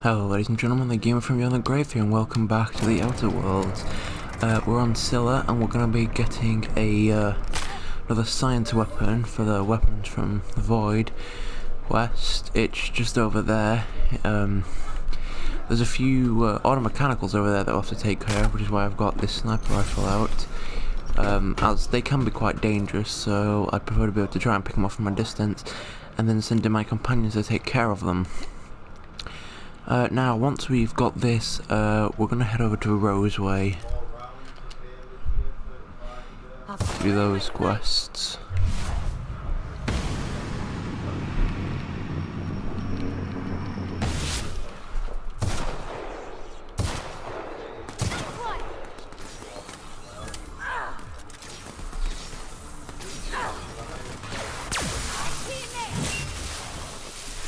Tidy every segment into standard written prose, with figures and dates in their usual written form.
Hello ladies and gentlemen, the gamer from Beyond the Grave here, and welcome back to the Outer Worlds. We're on Scylla, and we're going to be getting another science weapon for the weapons from the Void West. It's just over there. There's a few auto mechanicals over there that I'll have to take care of, which is why I've got this sniper rifle out. As they can be quite dangerous, so I'd prefer to be able to try and pick them off from a distance, and then send in my companions to take care of them. Now, once we've got this, we're going to head over to Roseway to do those quests.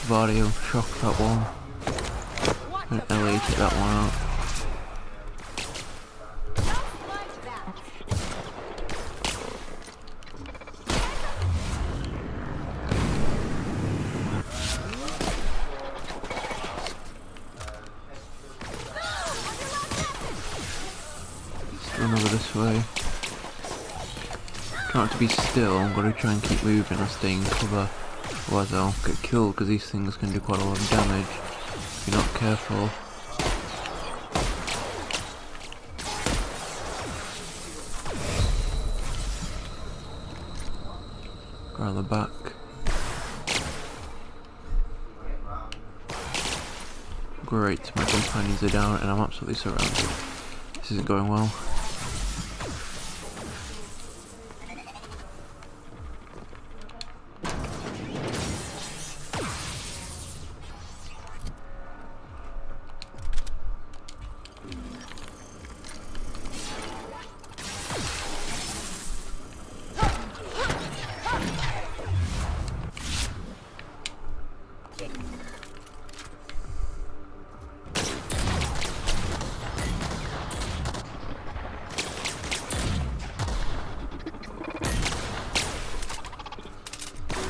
Vario shock that one. Let LA take that one out. Let's run over this way. Try not to be still, I'm going to try and keep moving and staying in cover. Otherwise I'll get killed because these things can do quite a lot of damage if you're not careful. Go around the back. Great, my companions are down and I'm absolutely surrounded. This isn't going well.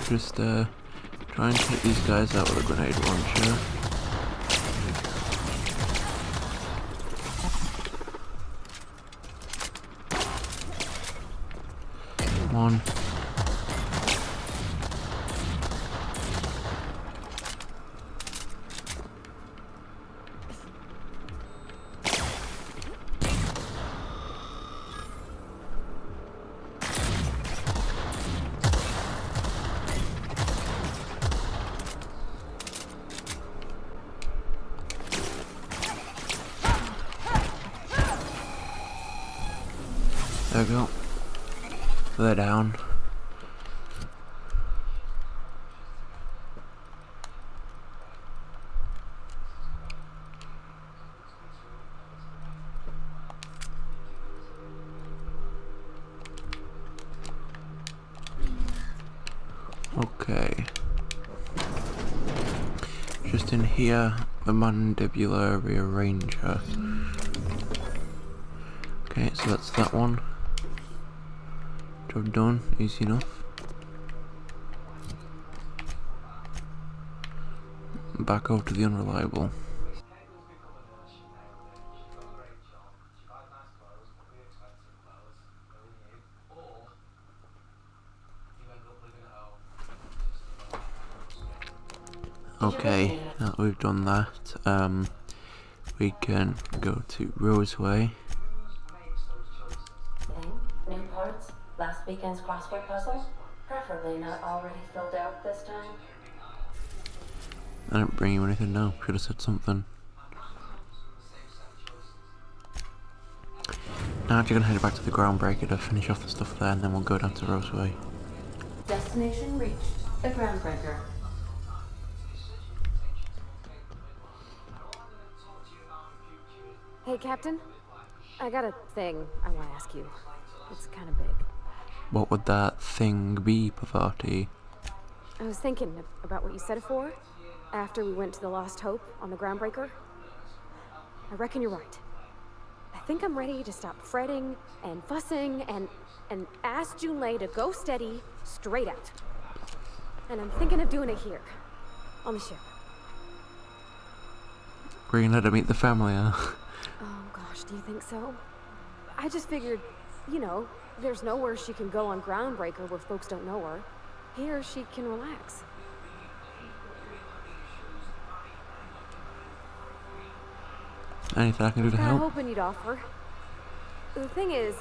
Just try and take these guys out with a grenade launcher. Come on. There we go. They're down. Okay. Just in here, the mandibular rearranger. Okay, so that's that one. Job done, easy enough. Back over to the unreliable. Okay, now that we've done that, we can go to Roseway. New parts? Last weekend's crossword puzzle? Preferably not already filled out this time. I didn't bring you anything now, should have said something. Now actually gonna head back to the Groundbreaker to finish off the stuff there, and then we'll go down to Roseway. Destination reached. The Groundbreaker. Hey, Captain. I got a thing I want to ask you. It's kind of big. What would that thing be, Pavati? I was thinking about what you said before, after we went to the Lost Hope on the Groundbreaker. I reckon you're right. I think I'm ready to stop fretting and fussing and ask Junlei to go steady, straight out. And I'm thinking of doing it here, on the ship. We're gonna let her meet the family, huh? Oh gosh, do you think so? I just figured, you know, there's nowhere she can go on Groundbreaker where folks don't know her. Here she can relax. Anything I can do to I'm help? hoping you'd offer. The thing is,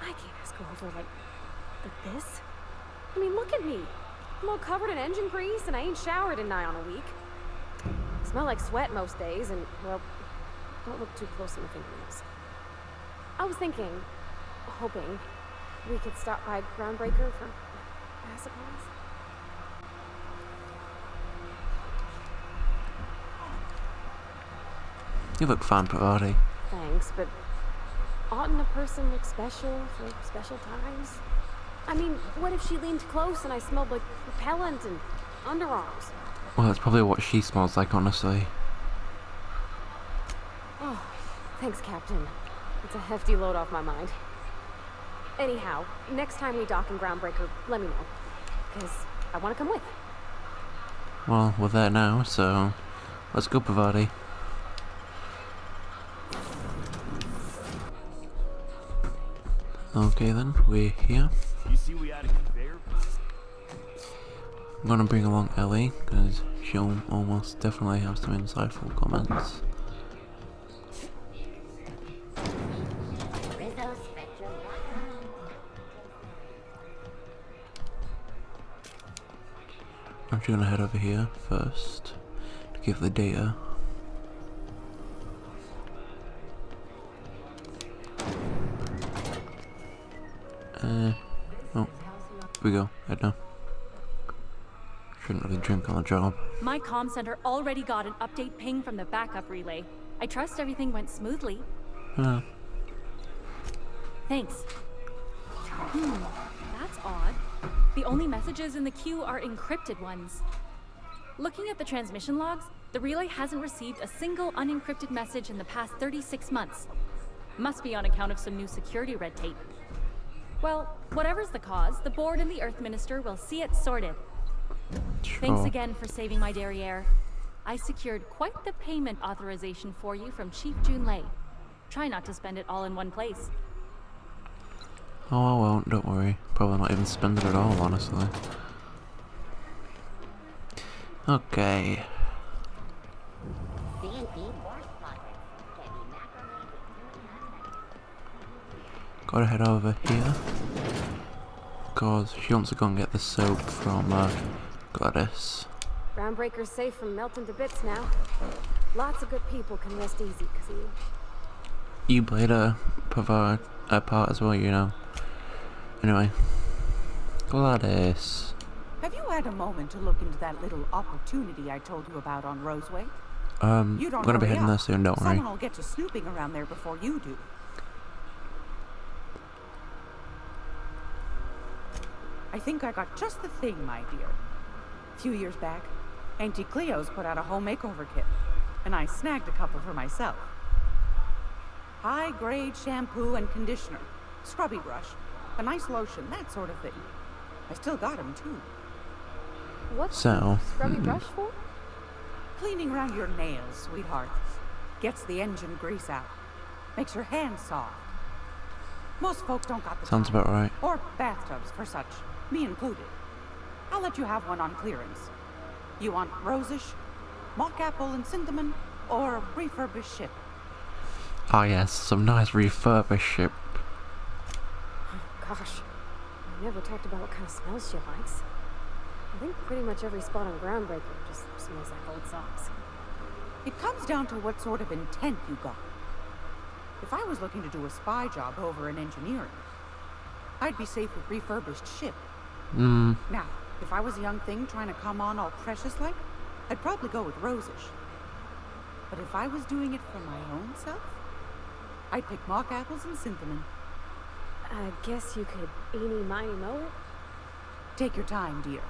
I can't ask her over like this. I mean, look at me. I'm all covered in engine grease and I ain't showered in nigh on a week. I smell like sweat most days and, well, don't look too close on the fingernails. I was hoping, we could stop by Groundbreaker for a surprise. You look fine, Parvati. Thanks, but oughtn't a person look special for special times? I mean, what if she leaned close and I smelled like repellent and underarms? Well, that's probably what she smells like, honestly. Oh, thanks, Captain. It's a hefty load off my mind. Anyhow, next time we dock in Groundbreaker, let me know. Because I want to come with. Well, we're there now, so let's go, Parvati. Okay then, we're here. You see we had a conveyor? I'm gonna bring along Ellie, because she'll almost definitely have some insightful comments. I'm actually gonna head over here first to give the data. Oh, here we go. Head now. Shouldn't really drink on the job. My comm center already got an update ping from the backup relay. I trust everything went smoothly. Thanks. That's odd. The only messages in the queue are encrypted ones. Looking at the transmission logs, the relay hasn't received a single unencrypted message in the past 36 months. Must be on account of some new security red tape. Well, whatever's the cause, the board and the Earth Minister will see it sorted. Sure. Thanks again for saving my derriere. I secured quite the payment authorization for you from Chief Junlei. Try not to spend it all in one place. Oh, I won't, don't worry. Probably not even spend it at all, honestly. Okay. Gotta head over here. Because she wants to go and get the soap from Gladys. Groundbreaker's safe from melting to bits now. Lots of good people can rest easy because of you. You played a part as well, you know. Anyway. Gladys. Have you had a moment to look into that little opportunity I told you about on Roseway? You don't I'm gonna be hurry heading up. there soon, don't worry. Someone will get to snooping around there before you do. I think I got just the thing, my dear. A few years back, Auntie Cleo's put out a home makeover kit, and I snagged a couple for myself. High-grade shampoo and conditioner, scrubby brush, a nice lotion, that sort of thing. I still got 'em too. What's So, the scrubby brush for? Cleaning around your nails, sweetheart. Gets the engine grease out. Makes your hands soft. Most folks don't got the sounds time. about right. Or bathtubs for such, me included. I'll let you have one on clearance. You want rosish, mock apple and cinnamon, or refurbished ship? Ah yes, some nice refurbished ship. Gosh, we never talked about what kind of smells she likes. I think pretty much every spot on Groundbreaker just smells like old socks. It comes down to what sort of intent you got. If I was looking to do a spy job over in engineering, I'd be safe with refurbished ship. Now, if I was a young thing trying to come on all precious-like, I'd probably go with rosish. But if I was doing it for my own self, I'd pick mock apples and cinnamon. I guess you could eeny, miny, moe it. Take your time, dear.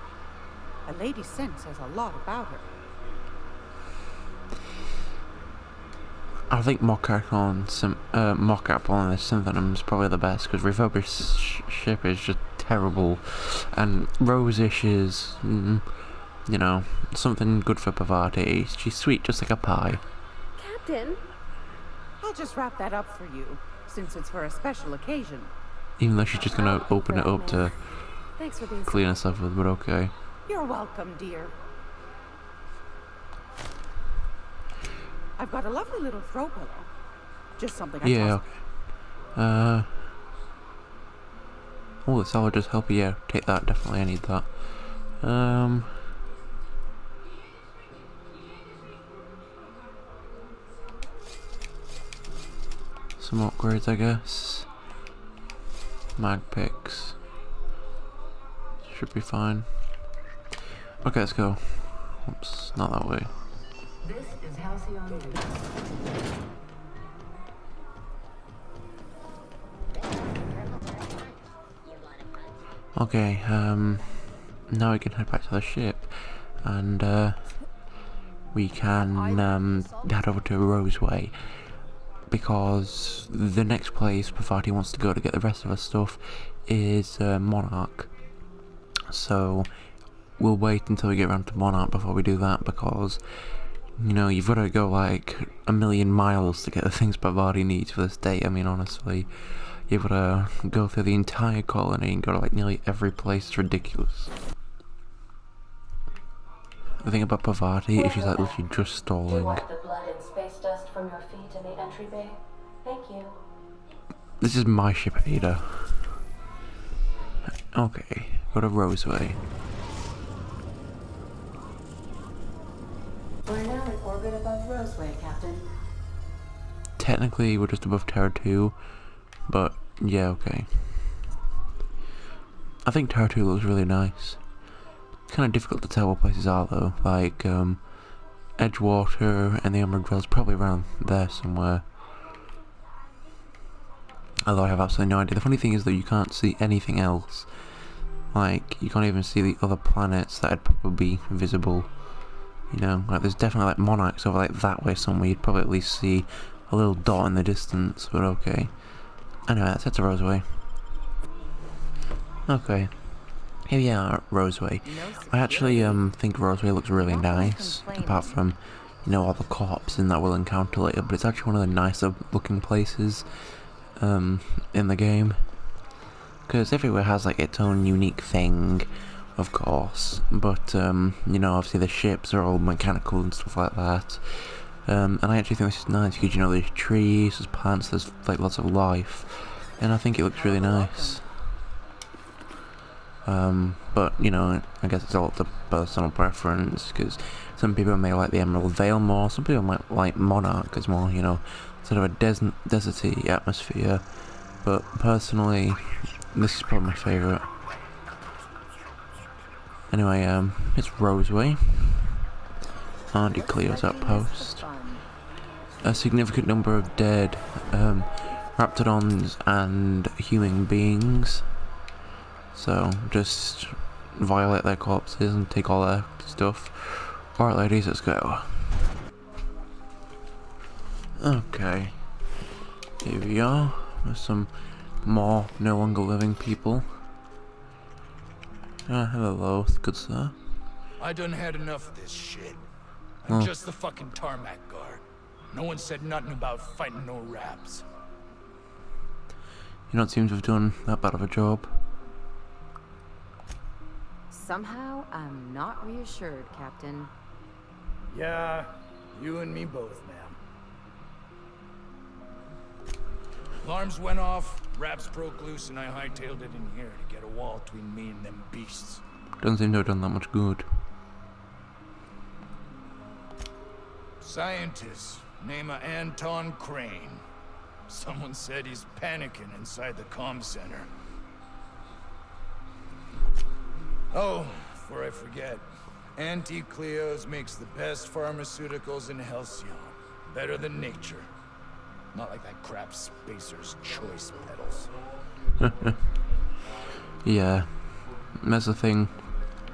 A lady's scent says a lot about her. I think mock apple and the synthenom is probably the best because refurbished ship is just terrible, and rosish is, you know, something good for Parvati. She's sweet just like a pie. Captain! I'll just wrap that up for you, since it's for a special occasion. Even though she's just gonna open it up to Thanks for being so clean herself with, but okay. You're welcome, dear. I've got a lovely little throw pillow. Just something I Yeah, tossed. okay. Oh, the salad just help you. Yeah, take that, definitely, I need that. Some upgrades, I guess. Mag picks. Should be fine. Okay, let's go. Oops, not that way. This is Halcyon News. Okay, now we can head back to the ship, and we can head over to Roseway, because the next place Parvati wants to go to get the rest of her stuff is Monarch. So we'll wait until we get around to Monarch before we do that, because you know, you've got to go like a million miles to get the things Parvati needs for this date. I mean, honestly, you've got to go through the entire colony and go to like nearly every place. It's ridiculous. The thing about Parvati is she's like literally just You stalling. wipe the blood and space dust from your feet in the entry bay? Thank you. This is my ship, Ada. Okay, go to Roseway. We're now in orbit above Roseway, Captain. Technically, we're just above Terra 2, but yeah, okay. I think Terra 2 looks really nice. Kind of difficult to tell what places are though, like Edgewater and the Emerald Dwell's probably around there somewhere. Although I have absolutely no idea. The funny thing is that you can't see anything else. Like, you can't even see the other planets that would probably be visible. You know, like there's definitely like monarchs over like that way somewhere. You'd probably at least see a little dot in the distance, but okay. Anyway, that's it to Roseway. Okay. Here we are at Roseway. I actually think Roseway looks really nice, apart from, you know, all the co-ops in that we'll encounter later, but it's actually one of the nicer looking places in the game. Because everywhere has like its own unique thing, of course, but you know, obviously the ships are all mechanical and stuff like that. And I actually think this is nice because, you know, there's trees, there's plants, there's like lots of life, and I think it looks really nice. But, you know, I guess it's all up to personal preference, because some people may like the Emerald Vale more, some people might like Monarch as more, you know, sort of a deserty atmosphere, but personally, this is probably my favourite. Anyway, it's Roseway, Auntie Cleo's outpost. A significant number of dead raptidons and human beings. So, just violate their corpses and take all their stuff. Alright ladies, let's go. Okay. Here we are. There's some more no longer living people. Hello, good sir. I done had enough of this shit. I'm just the fucking tarmac guard. No one said nothing about fighting no raps. You don't seem to have done that bad of a job. Somehow, I'm not reassured, Captain. Yeah, you and me both, ma'am. Alarms went off, raps broke loose, and I hightailed it in here to get a wall between me and them beasts. Doesn't seem to have done that much good. Scientist, name of Anton Crane. Someone said he's panicking inside the comm center. Oh, before I forget, Auntie Cleo's makes the best pharmaceuticals in Halcyon. Better than nature. Not like that crap Spacer's Choice pedals. Yeah, that's the thing.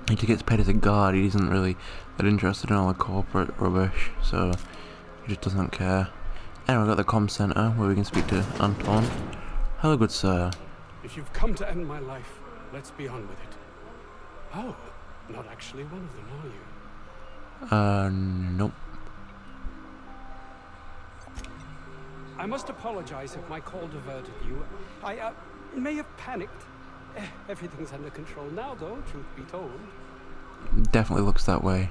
He just gets paid as a guard, he isn't really that interested in all the corporate rubbish, so he just doesn't care. Anyway, we've got the comm centre where we can speak to Anton. Hello, good sir. If you've come to end my life, let's be on with it. Oh, not actually one of them, are you? Nope. I must apologize if my call diverted you. I may have panicked. Everything's under control now, though, truth be told. Definitely looks that way.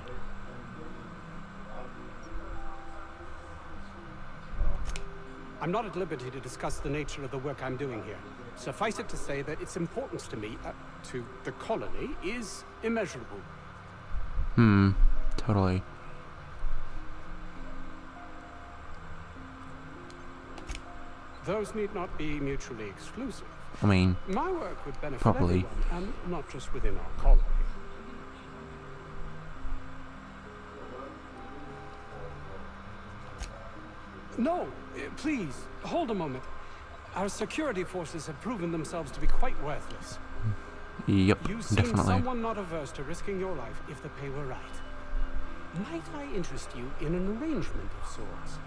I'm not at liberty to discuss the nature of the work I'm doing here. Suffice it to say that its importance to me, to the colony, is immeasurable. Totally. Those need not be mutually exclusive. I mean, My work would benefit probably. everyone, and not just within our colony. No, please, hold a moment. Our security forces have proven themselves to be quite worthless. Yep, You seem definitely. someone not averse to risking your life if the pay were right. Might I interest you in an arrangement of sorts?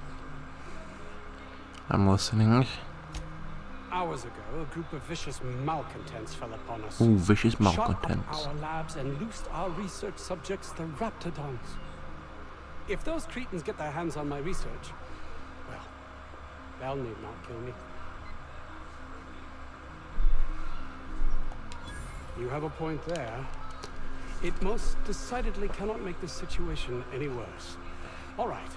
I'm listening. Hours ago, a group of vicious malcontents fell upon us. Ooh, vicious Shot malcontents. up our labs and loosed our research subjects, the Raptidons. If those cretins get their hands on my research, well, they'll need not kill me. You have a point there. It most decidedly cannot make the situation any worse. All right.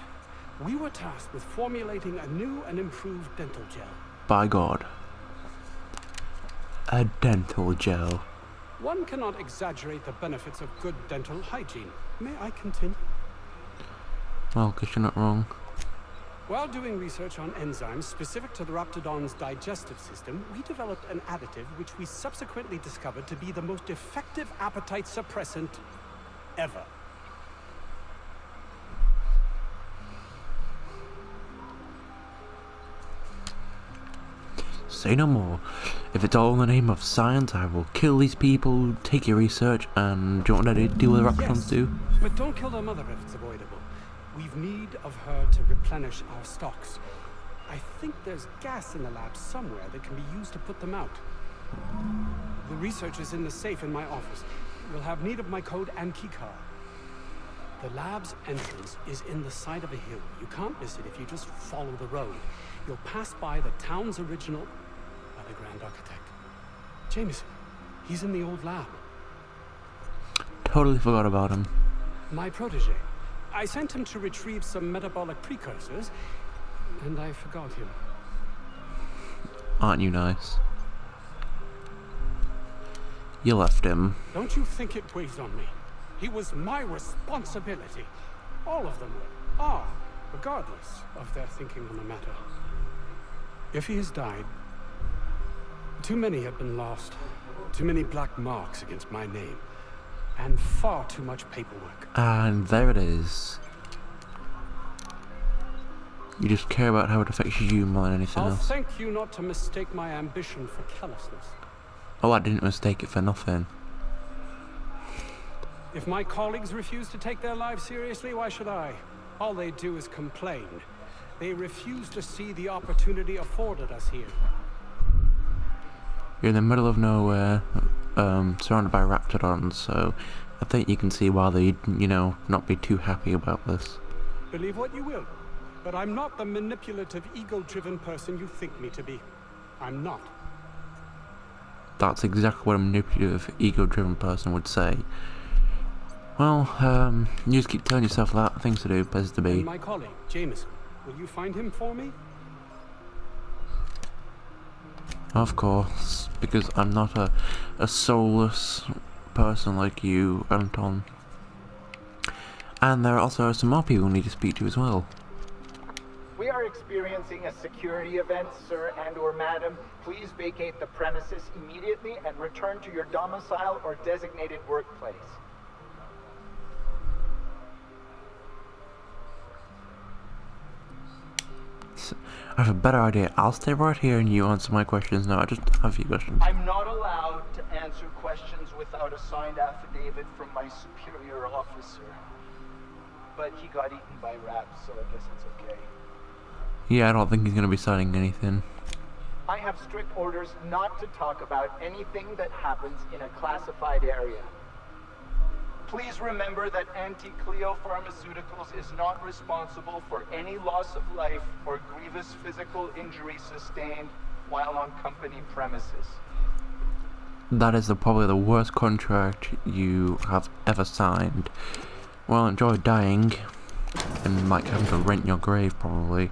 We were tasked with formulating a new and improved dental gel. By God. A dental gel. One cannot exaggerate the benefits of good dental hygiene. May I continue? Well, guess you're not wrong. While doing research on enzymes specific to the Raptidon's digestive system, we developed an additive which we subsequently discovered to be the most effective appetite suppressant ever. Say no more. If it's all in the name of science, I will kill these people, take your research, and do you want to deal with the Raptidons too? But don't kill their mother if it's avoidable. We've need of her to replenish our stocks. I think there's gas in the lab somewhere that can be used to put them out. The research is in the safe in my office. We'll have need of my code and keycard. The lab's entrance is in the side of a hill. You can't miss it if you just follow the road. You'll pass by the town's original by the Grand Architect. Jameson, he's in the old lab. Totally forgot about him. My protege. I sent him to retrieve some metabolic precursors, and I forgot him. Aren't you nice? You left him. Don't you think it weighs on me? He was my responsibility. All of them are, regardless of their thinking on the matter. If he has died, too many have been lost. Too many black marks against my name. And far too much paperwork. And there it is. You just care about how it affects you more than anything I'll else. thank you not to mistake my ambition for callousness. Oh, I didn't mistake it for nothing. If my colleagues refuse to take their lives seriously, why should I? All they do is complain. They refuse to see the opportunity afforded us here. You're in the middle of nowhere, surrounded by Raptidons, so I think you can see why they'd, you know, not be too happy about this. Believe what you will, but I'm not the manipulative, ego-driven person you think me to be. I'm not. That's exactly what a manipulative, ego-driven person would say. Well, you just keep telling yourself that, things to do, places to be. And my colleague, Jameson, will you find him for me? Of course, because I'm not a soulless person like you, Anton. And there are also some more people we need to speak to as well. We are experiencing a security event, sir and/or madam. Please vacate the premises immediately and return to your domicile or designated workplace. I have a better idea. I'll stay right here and you answer my questions now. I just have a few questions. I'm not allowed to answer questions without a signed affidavit from my superior officer. But he got eaten by rats, so I guess it's okay. Yeah, I don't think he's going to be signing anything. I have strict orders not to talk about anything that happens in a classified area. Please remember that Anti-Cleo Pharmaceuticals is not responsible for any loss of life or grievous physical injury sustained while on company premises. That is probably the worst contract you have ever signed. Well, enjoy dying, and like having to rent your grave probably.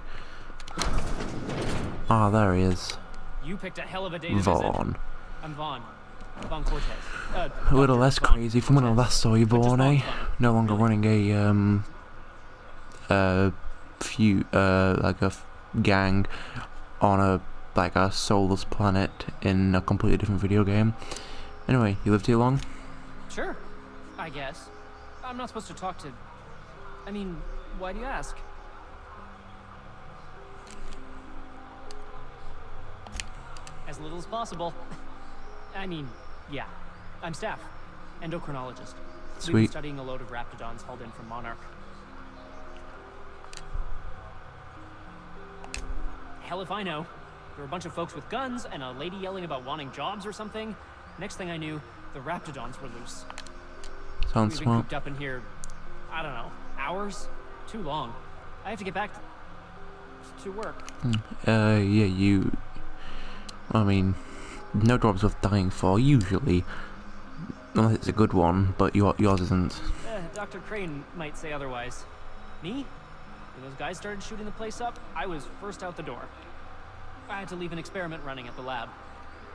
Ah, there he is. You picked a hell of a day to Vaughn. visit. I'm Vaughn. Vaughn Cortez. A little Dr. less Vaughn crazy from when I Cortez. last saw you, But just Vaughn, eh? Vaughn. No longer running a gang on a soulless planet in a completely different video game. Anyway, you lived here long? Sure, I guess. I'm not supposed to talk to... I mean, why do you ask? As little as possible. I mean, yeah. I'm staff. Endocrinologist. We've been Sweet. studying a load of raptidons hauled in from Monarch. Hell if I know. There were a bunch of folks with guns and a lady yelling about wanting jobs or something. Next thing I knew, the raptidons were loose. Sounds We've been smart. cooped up in here, I don't know, hours? Too long. I have to get back to work. Yeah, you... I mean, no job's worth dying for, usually. Unless it's a good one, but yours isn't. Dr. Crane might say otherwise. Me? When those guys started shooting the place up, I was first out the door. I had to leave an experiment running at the lab.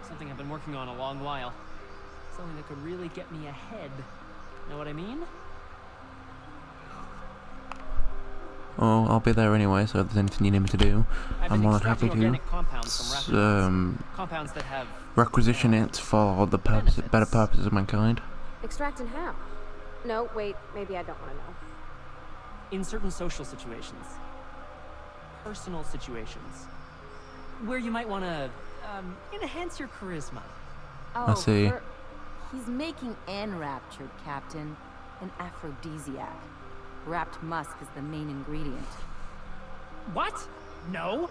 Something I've been working on a long while. Something that could really get me ahead. Know what I mean? Oh, I'll be there anyway, so if there's anything you need me to do, I've I'm been more than happy extracting to organic compounds from raptidons. Compounds that have requisition it for the better benefits. purposes of mankind. Extracting how? No, wait, maybe I don't want to know. in certain social situations. Personal situations. Where you might want to enhance your charisma. Oh, I see. He's making enraptured, Captain. An aphrodisiac. Wrapped musk is the main ingredient. What? No?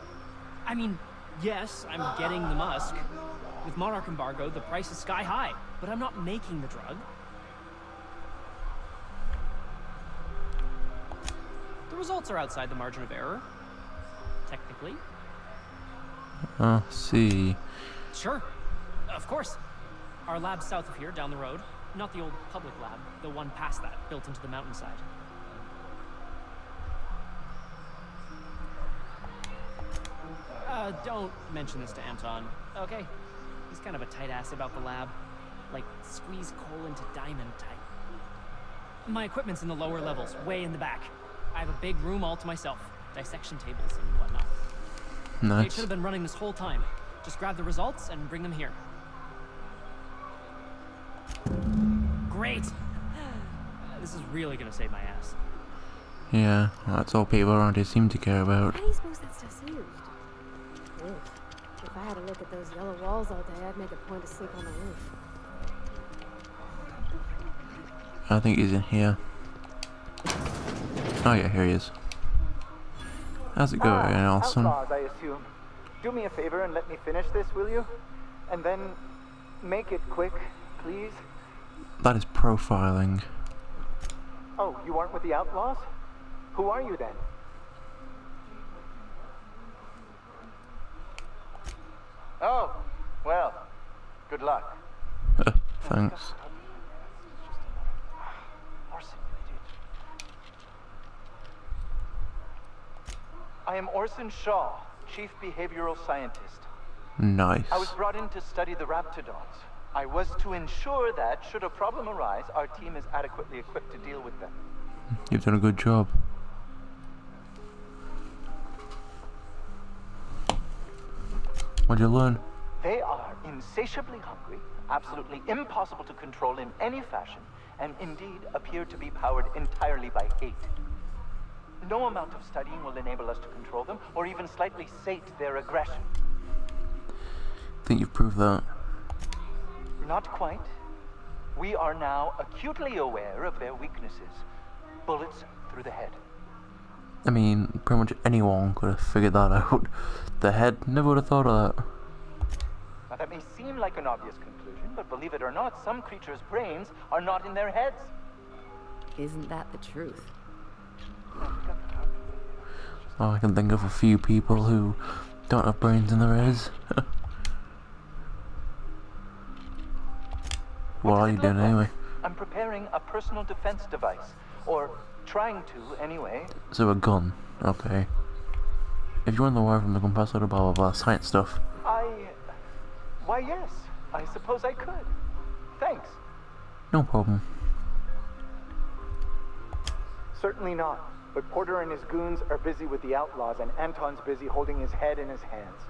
I mean, yes, I'm getting the musk. With Monarch embargo, the price is sky high, but I'm not making the drug. The results are outside the margin of error. Technically. See. Sure. Of course. Our lab's south of here, down the road. Not the old public lab, the one past that, built into the mountainside. Don't mention this to Anton, okay? He's kind of a tight ass about the lab. Like, squeeze coal into diamond type. My equipment's in the lower levels, way in the back. I have a big room all to myself. Dissection tables and whatnot. They Nice. should have been running this whole time. Just grab the results and bring them here. Great! This is really gonna save my ass. Yeah, that's all people around here seem to care about. How do you suppose that stuff's used? Ugh. If I had to look at those yellow walls all day, I'd make a point to sleep on the roof. I think he's in here. Oh yeah, here he is. How's it going, Elson? Outlaws, I assume. Do me a favor and let me finish this, will you? And then make it quick, please. That is profiling. Oh, you aren't with the Outlaws? Who are you then? Oh, well, good luck. Thanks. I am Orson Shaw, Chief Behavioral Scientist. Nice. I was brought in to study the raptidons. I was to ensure that, should a problem arise, our team is adequately equipped to deal with them. You've done a good job. What'd you learn? They are insatiably hungry, absolutely impossible to control in any fashion, and indeed appear to be powered entirely by hate. No amount of studying will enable us to control them, or even slightly sate their aggression. Think you've proved that? Not quite. We are now acutely aware of their weaknesses. Bullets through the head. I mean, pretty much anyone could have figured that out. The head never would have thought of that. Now that may seem like an obvious conclusion, but believe it or not, some creatures' brains are not in their heads. Isn't that the truth? Oh, I can think of a few people who don't have brains in their heads. What are you doing anyway? I'm preparing a personal defense device. Or trying to, anyway. So a gun, okay. If you're on the wire from the compressor, blah blah blah, science stuff. Why yes, I suppose I could. Thanks. No problem. Certainly not. But Porter and his goons are busy with the outlaws, and Anton's busy holding his head in his hands.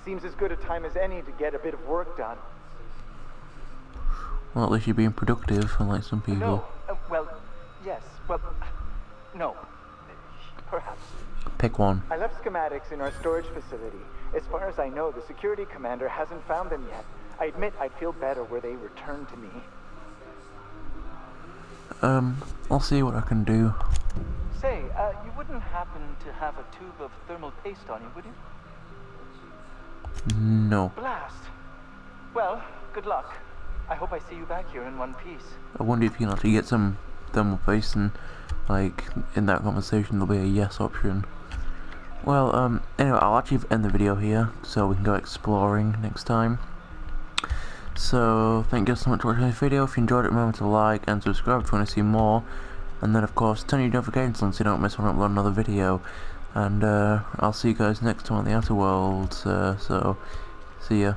Seems as good a time as any to get a bit of work done. Well, at least you're being productive, unlike some people. No, well, yes, well, no. Perhaps. Pick one. I left schematics in our storage facility. As far as I know, the security commander hasn't found them yet. I admit I'd feel better were they returned to me. I'll see what I can do. Say, you wouldn't happen to have a tube of thermal paste on you, would you? No. Blast. Well, good luck. I hope I see you back here in one piece. I wonder if you can actually get some thermal paste and, like, in that conversation there'll be a yes option. Well, anyway, I'll actually end the video here so we can go exploring next time. So, thank you so much for watching this video. If you enjoyed it, remember to like and subscribe if you want to see more. And then, of course, turn your notifications on so you don't miss when I upload another video. And, I'll see you guys next time on the Outer Worlds. So, see ya.